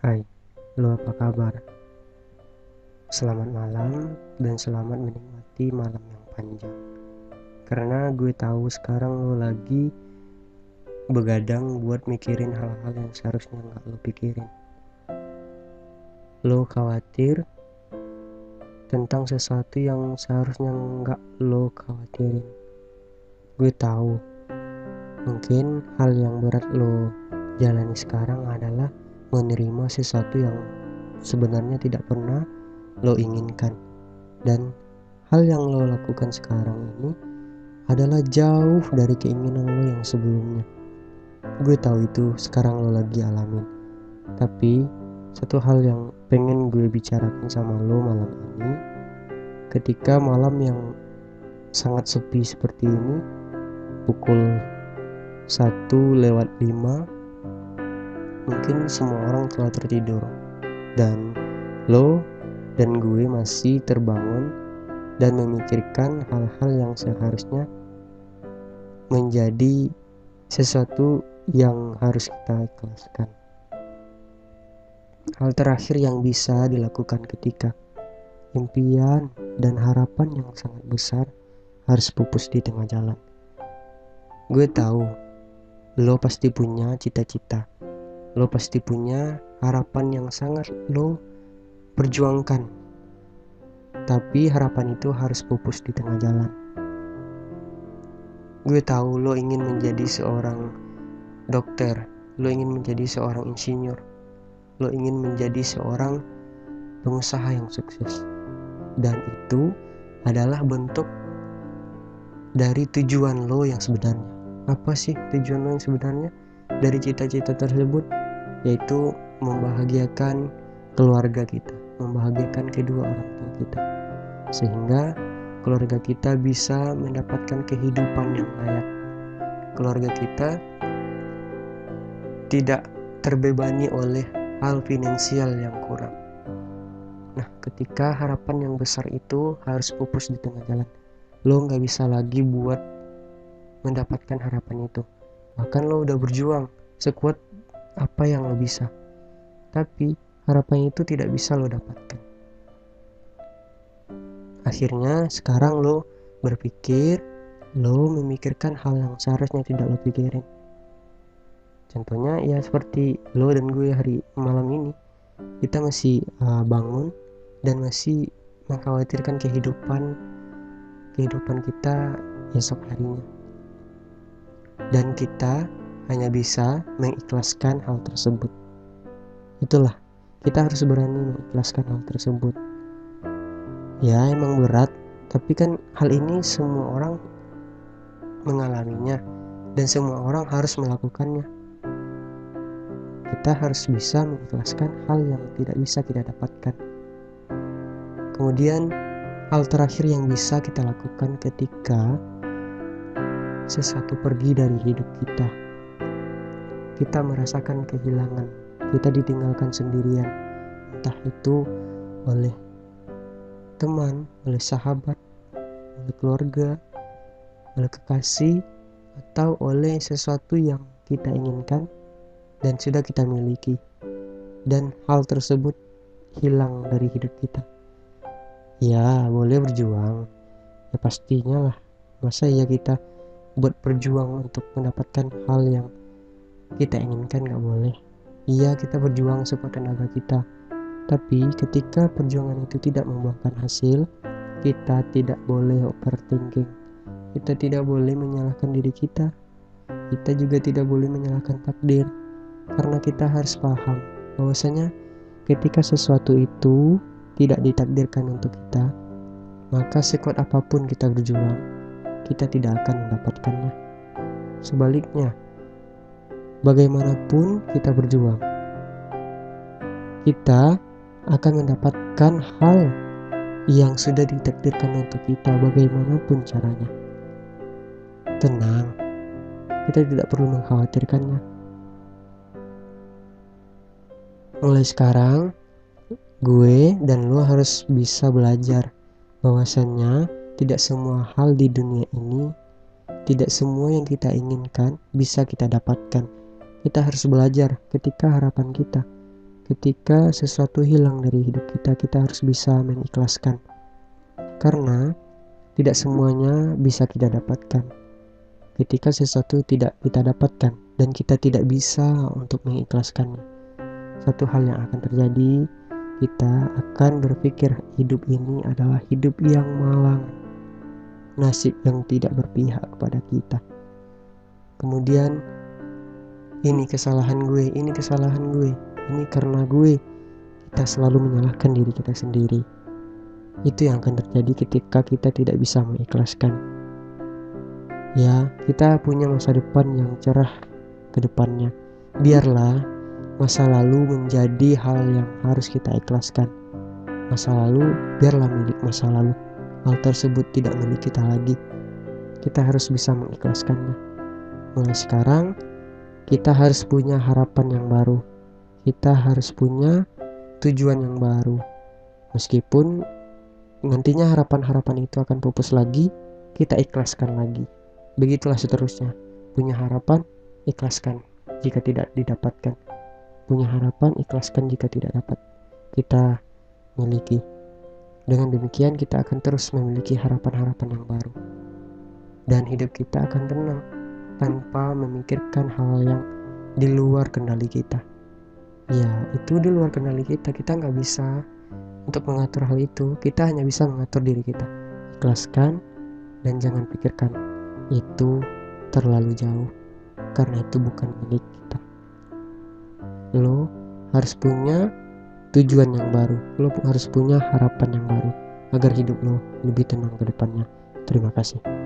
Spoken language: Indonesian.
Hai, lo apa kabar? Selamat malam dan selamat menikmati malam yang panjang. Karena gue tahu sekarang lo lagi begadang buat mikirin hal-hal yang seharusnya nggak lo pikirin. Lo khawatir tentang sesuatu yang seharusnya nggak lo khawatirin. Gue tahu, mungkin hal yang berat lo jalani sekarang adalah menerima sesuatu yang sebenarnya tidak pernah lo inginkan. Dan hal yang lo lakukan sekarang ini adalah jauh dari keinginan lo yang sebelumnya. Gue tahu itu sekarang lo lagi alamin. Tapi satu hal yang pengen gue bicarakan sama lo malam ini, ketika malam yang sangat sepi seperti ini, pukul 1:05, mungkin semua orang telah tertidur, dan lo dan gue masih terbangun dan memikirkan hal-hal yang seharusnya menjadi sesuatu yang harus kita ikhlaskan. Hal terakhir yang bisa dilakukan ketika impian dan harapan yang sangat besar harus pupus di tengah jalan. Gue tahu lo pasti punya cita-cita, lo pasti punya harapan yang sangat lo perjuangkan, tapi harapan itu harus pupus di tengah jalan. Gue tahu lo ingin menjadi seorang dokter, lo ingin menjadi seorang insinyur, lo ingin menjadi seorang pengusaha yang sukses. Dan itu adalah bentuk dari tujuan lo yang sebenarnya. Apa sih tujuan lo yang sebenarnya dari cita-cita tersebut? Yaitu membahagiakan keluarga kita, membahagiakan kedua orang tua kita, sehingga keluarga kita bisa mendapatkan kehidupan yang layak. Keluarga kita tidak terbebani oleh hal finansial yang kurang. Nah, ketika harapan yang besar itu harus pupus di tengah jalan, lo gak bisa lagi buat mendapatkan harapan itu. Bahkan lo udah berjuang sekuat apa yang lo bisa, tapi harapan itu tidak bisa lo dapatkan. Akhirnya sekarang lo berpikir, lo memikirkan hal yang seharusnya tidak lo pikirin. Contohnya ya seperti lo dan gue hari malam ini, kita masih bangun dan masih mengkhawatirkan kehidupan kita esok harinya, dan kita hanya bisa mengikhlaskan hal tersebut. Itulah, kita harus berani mengikhlaskan hal tersebut. Ya emang berat, tapi kan hal ini semua orang mengalaminya dan semua orang harus melakukannya. Kita harus bisa mengikhlaskan hal yang tidak bisa kita dapatkan. Kemudian hal terakhir yang bisa kita lakukan ketika sesuatu pergi dari hidup kita, kita merasakan kehilangan, kita ditinggalkan sendirian, entah itu oleh teman, oleh sahabat, oleh keluarga, oleh kekasih, atau oleh sesuatu yang kita inginkan dan sudah kita miliki, dan hal tersebut hilang dari hidup kita. Ya boleh berjuang, ya pastinya lah. Masa ya kita buat berjuang untuk mendapatkan hal yang kita inginkan gak boleh? Iya, kita berjuang sekuat tenaga kita, tapi ketika perjuangan itu tidak membuahkan hasil, kita tidak boleh overthinking, kita tidak boleh menyalahkan diri kita juga tidak boleh menyalahkan takdir. Karena kita harus paham bahwasanya ketika sesuatu itu tidak ditakdirkan untuk kita, maka sekuat apapun kita berjuang, kita tidak akan mendapatkannya. Sebaliknya, bagaimanapun kita berjuang, kita akan mendapatkan hal yang sudah ditakdirkan untuk kita bagaimanapun caranya. Tenang, kita tidak perlu mengkhawatirkannya. Mulai sekarang, gue dan lo harus bisa belajar bahwasannya tidak semua hal di dunia ini, tidak semua yang kita inginkan bisa kita dapatkan. Kita harus belajar ketika harapan kita, ketika sesuatu hilang dari hidup kita, kita harus bisa mengikhlaskan. Karena tidak semuanya bisa kita dapatkan. Ketika sesuatu tidak kita dapatkan dan kita tidak bisa untuk mengikhlaskannya, satu hal yang akan terjadi, kita akan berpikir hidup ini adalah hidup yang malang, nasib yang tidak berpihak kepada kita. Kemudian, ini kesalahan gue, ini karena gue. Kita selalu menyalahkan diri kita sendiri. Itu yang akan terjadi ketika kita tidak bisa mengikhlaskan. Ya, kita punya masa depan yang cerah ke depannya. Biarlah masa lalu menjadi hal yang harus kita ikhlaskan. Masa lalu biarlah milik masa lalu. Hal tersebut tidak milik kita lagi. Kita harus bisa mengikhlaskannya. Mulai sekarang, kita harus punya harapan yang baru. Kita harus punya tujuan yang baru. Meskipun nantinya harapan-harapan itu akan pupus lagi, kita ikhlaskan lagi. Begitulah seterusnya. Punya harapan, ikhlaskan jika tidak didapatkan. Punya harapan, ikhlaskan jika tidak dapat kita miliki. Dengan demikian kita akan terus memiliki harapan-harapan yang baru. Dan hidup kita akan tenang tanpa memikirkan hal yang di luar kendali kita. Ya, itu di luar kendali kita. Kita nggak bisa untuk mengatur hal itu. Kita hanya bisa mengatur diri kita. Ikhlaskan dan jangan pikirkan itu terlalu jauh, karena itu bukan milik kita. Lo harus punya tujuan yang baru. Lo harus punya harapan yang baru agar hidup lo lebih tenang ke depannya. Terima kasih.